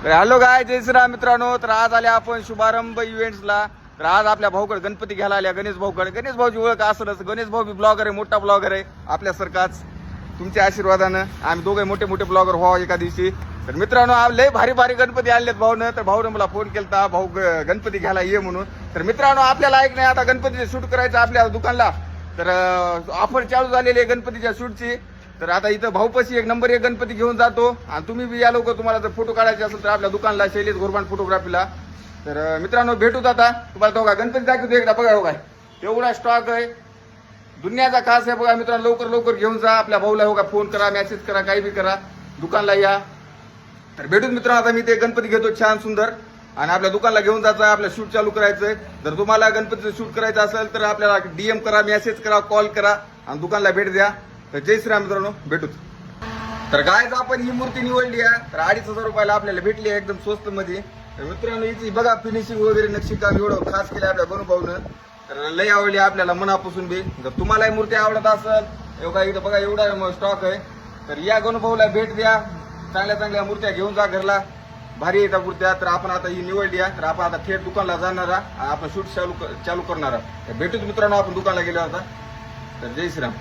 तर हॅलो गाय, जय श्रीराम मित्रांनो. तर आज आले आपण शुभारंभ इव्हेंट्सला. तर आज आपल्या भाऊकडे गणपती घ्यायला आल्या. गणेश भाऊकडे. गणेश भाऊची ओळख असलच. गणेश भाऊ बी ब्लॉगर आहे, मोठा ब्लॉगर आहे आपल्यासारखाच. तुमच्या आशीर्वादानं आम्ही दोघे मोठे मोठे ब्लॉगर व्हावं एका दिवशी. तर मित्रांनो, लय भारी भारी गणपती आणलेत भाऊनं. तर भाऊनं मला फोन केलता, भाऊ गणपती घ्यायला ये म्हणून. तर मित्रांनो, आपल्याला ऐक नाही आता गणपतीचे शूट करायचं आपल्या दुकानला. तर ऑफर चालू झालेली आहे गणपतीच्या शूटची. तर आता इथं भाऊपाशी एक नंबर 1 गणपती घेऊन जातो. आणि तुम्ही बी या लवकर, तुम्हाला जर फोटो काढायचे असेल तर आपल्या दुकानला शैलेश घोरबाण फोटोग्राफीला. तर मित्रांनो, भेटूत आता. तुम्हाला तो का गणपती दाखवतो एकदा, बघा हो काय एवढा स्टॉक आहे. दुनियाचा खास आहे बघा मित्रांनो. लवकर लवकर घेऊन जा. आपल्या भाऊला हो का फोन करा, मेसेज करा, काही बी करा, दुकानला या. तर भेटूत मित्रांनो. आता मी ते गणपती घेतो छान सुंदर, आणि आपल्या दुकानला घेऊन जायचं, आपल्या शूट चालू करायचंय. जर तुम्हाला गणपतीचं शूट करायचं असेल तर आपल्याला DM करा, मेसेज करा, कॉल करा आणि दुकानला भेट द्या. तर जय श्रीराम मित्रांनो, भेटूत. तर गायच आपण ही मूर्ती निवडली आहे. तर 2500 रुपयाला आपल्याला भेटली आहे, एकदम स्वस्त मध्ये. तर मित्रांनो, हिची बघा फिनिशिंग वगैरे, नक्षीकाम एवढं खास केलं आपल्या गणूभाऊनं. तर लय आवडली आपल्याला मनापासून बी. जर तुम्हाला ही मूर्ती आवडत असेल, एवढा इथं बघा एवढा स्टॉक आहे. तर या गणूभाऊला भेट द्या. चांगल्या चांगल्या मूर्त्या घेऊन जा घरला. भारी येतात मूर्त्या. तर आपण आता ही निवडली आहे. तर आपण आता थेट दुकानला जाणार आपण शूट चालू करणार. तर भेटूच मित्रांनो आपण दुकानला गेलो आता. तर जय श्रीराम.